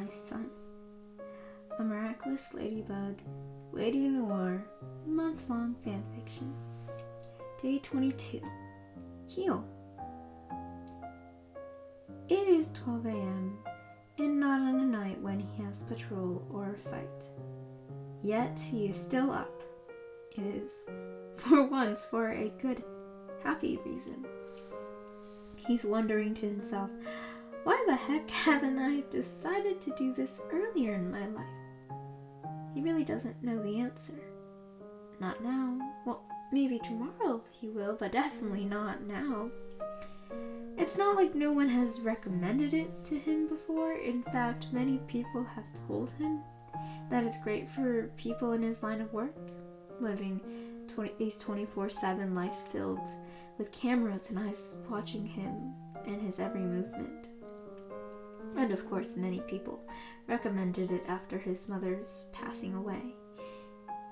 My Son. A Miraculous Ladybug, LadyNoir, month-long fanfiction. Day 22. Heal. It is 12 a.m., and not on a night when he has patrol or a fight. Yet he is still up. It is, for once, for a good, happy reason. He's wondering to himself, why the heck haven't I decided to do this earlier in my life? He really doesn't know the answer. Not now. Well, maybe tomorrow he will, but definitely not now. It's not like no one has recommended it to him before. In fact, many people have told him that it's great for people in his line of work, living a 24/7 life filled with cameras and eyes watching him and his every movement. And of course, many people recommended it after his mother's passing away.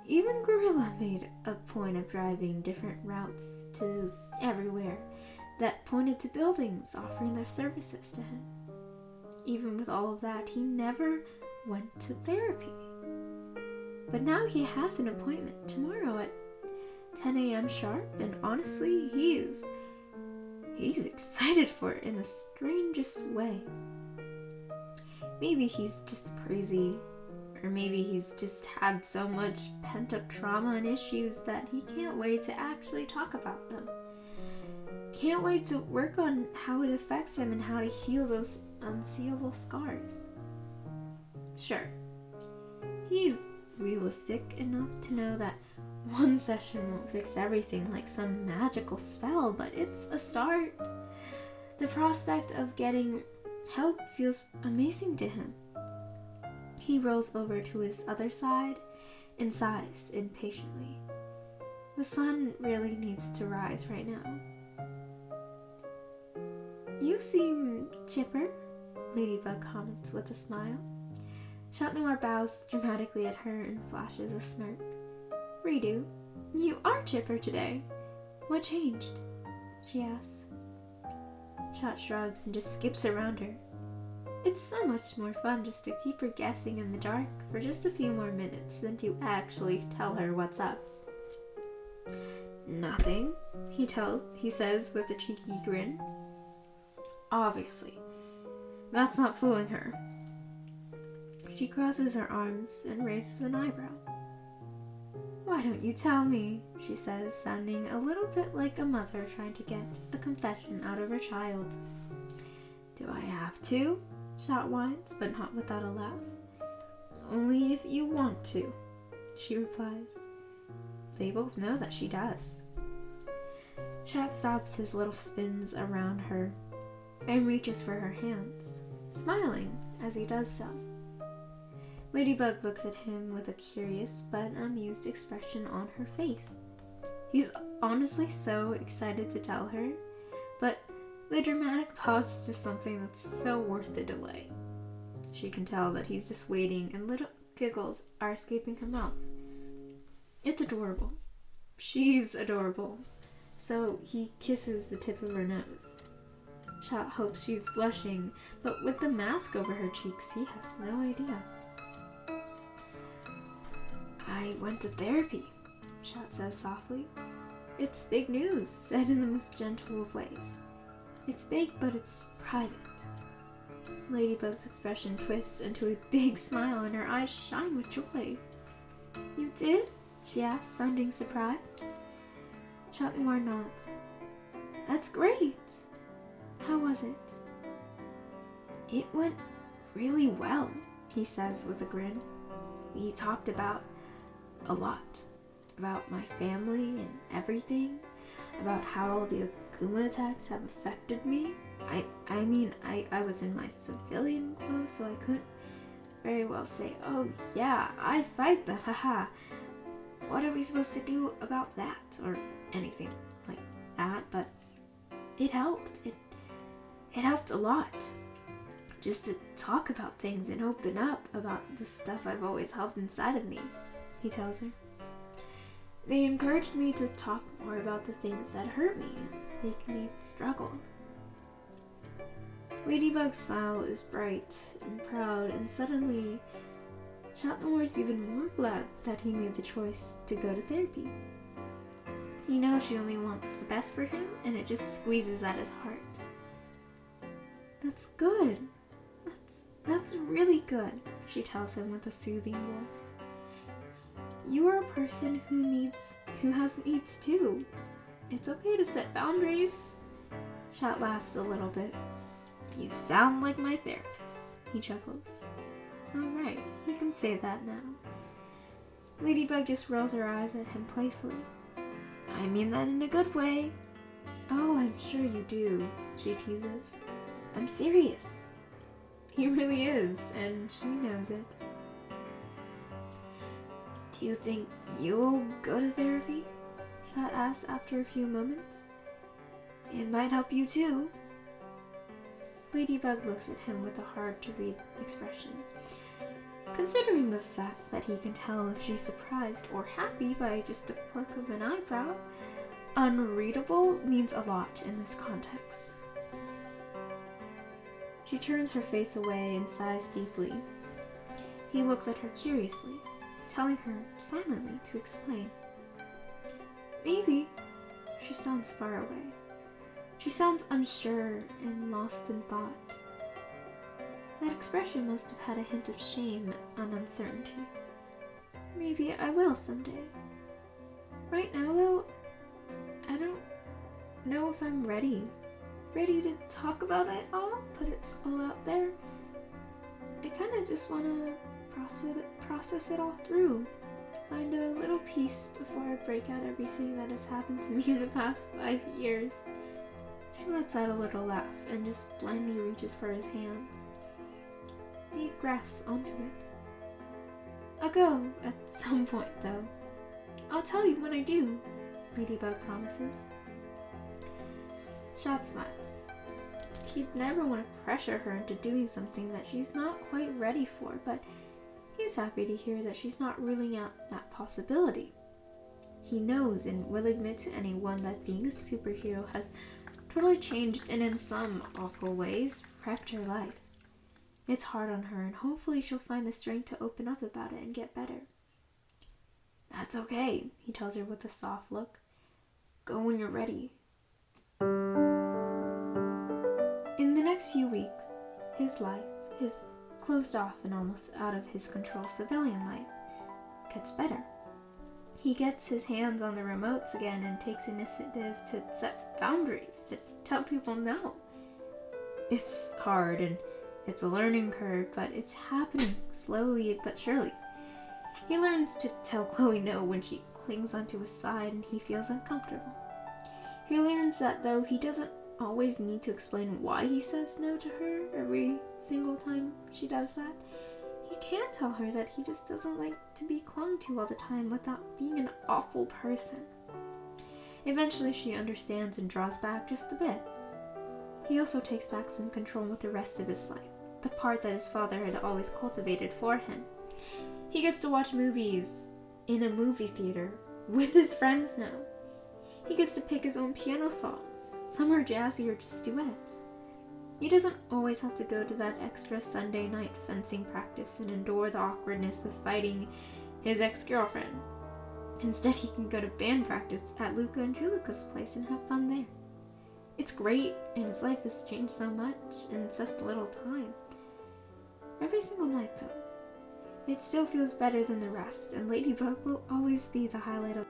Even Gorilla made a point of driving different routes to everywhere that pointed to buildings offering their services to him. Even with all of that, he never went to therapy. But now he has an appointment tomorrow at 10 a.m. sharp, and honestly, he's excited for it in the strangest way. Maybe he's just crazy, or maybe he's just had so much pent-up trauma and issues that he can't wait to actually talk about them. Can't wait to work on how it affects him and how to heal those unseeable scars. Sure, he's realistic enough to know that one session won't fix everything like some magical spell, but it's a start. The prospect of getting help feels amazing to him. He rolls over to his other side and sighs impatiently. The sun really needs to rise right now. You seem chipper, Ladybug comments with a smile. LadyNoir bows dramatically at her and flashes a smirk. Redo, you are chipper today. What changed? She asks. Shot shrugs and just skips around her. It's so much more fun just to keep her guessing in the dark for just a few more minutes than to actually tell her what's up. Nothing, he says with a cheeky grin. Obviously, that's not fooling her. She crosses her arms and raises an eyebrow. Why don't you tell me? She says, sounding a little bit like a mother trying to get a confession out of her child. Do I have to? Shot whines, but not without a laugh. Only if you want to, she replies. They both know that she does. Shot stops his little spins around her and reaches for her hands, smiling as he does so. Ladybug looks at him with a curious but amused expression on her face. He's honestly so excited to tell her, but the dramatic pause is just something that's so worth the delay. She can tell that he's just waiting, and little giggles are escaping her mouth. It's adorable. She's adorable. So he kisses the tip of her nose. Shot hopes she's blushing, but with the mask over her cheeks, he has no idea. I went to therapy, Shot says softly. It's big news, said in the most gentle of ways. It's big, but it's private. Ladybug's expression twists into a big smile and her eyes shine with joy. You did? She asks, sounding surprised. LadyNoir nods. That's great. How was it? It went really well, he says with a grin. We talked about a lot. About my family and everything. About how the Akuma attacks have affected me. I was in my civilian clothes, so I couldn't very well say, oh yeah, I fight them, haha. What are we supposed to do about that? Or anything like that, but it helped. It helped a lot. Just to talk about things and open up about the stuff I've always held inside of me, he tells her. They encouraged me to talk more about the things that hurt me and make me struggle. Ladybug's smile is bright and proud, and suddenly LadyNoir is even more glad that he made the choice to go to therapy. He knows she only wants the best for him, and it just squeezes at his heart. "That's good. That's really good," she tells him with a soothing voice. "You are a person who has needs too. It's okay to set boundaries." Shat laughs a little bit. "You sound like my therapist," he chuckles. Alright, he can say that now. Ladybug just rolls her eyes at him playfully. "I mean that in a good way." "Oh, I'm sure you do," she teases. "I'm serious." He really is, and she knows it. "Do you think you'll go to therapy?" Shat asks after a few moments. "It might help you too." Ladybug looks at him with a hard-to-read expression. Considering the fact that he can tell if she's surprised or happy by just a quirk of an eyebrow, unreadable means a lot in this context. She turns her face away and sighs deeply. He looks at her curiously, telling her silently to explain. "Maybe." She sounds far away. She sounds unsure and lost in thought. That expression must have had a hint of shame and uncertainty. "Maybe I will someday. Right now, though, I don't know if I'm ready to talk about it all, put it all out there. I kind of just want to process it all through, find a little peace before I break out everything that has happened to me in the past 5 years. She lets out a little laugh and just blindly reaches for his hands. He grasps onto it. "I'll go at some point, though. I'll tell you when I do," Ladybug promises. Shat smiles. He'd never want to pressure her into doing something that she's not quite ready for, but he's happy to hear that she's not ruling out that possibility. He knows and will admit to anyone that being a superhero has totally changed and in some awful ways wrecked her life. It's hard on her, and hopefully she'll find the strength to open up about it and get better. "That's okay," he tells her with a soft look. "Go when you're ready." In the next few weeks, his life, his closed off and almost out of his control civilian life, gets better. He gets his hands on the remotes again and takes initiative to set boundaries, to tell people no. It's hard and it's a learning curve, but it's happening slowly but surely. He learns to tell Chloe no when she clings onto his side and he feels uncomfortable. He learns that though he doesn't always need to explain why he says no to her every single time she does that, he can tell her that he just doesn't like to be clung to all the time without being an awful person. Eventually she understands and draws back just a bit. He also takes back some control with the rest of his life, the part that his father had always cultivated for him. He gets to watch movies in a movie theater with his friends now. He gets to pick his own piano songs. Some are jazzy or just duets. He doesn't always have to go to that extra Sunday night fencing practice and endure the awkwardness of fighting his ex-girlfriend. Instead, he can go to band practice at Luca and Julica's place and have fun there. It's great, and his life has changed so much in such little time. Every single night, though, it still feels better than the rest, and Ladybug will always be the highlight of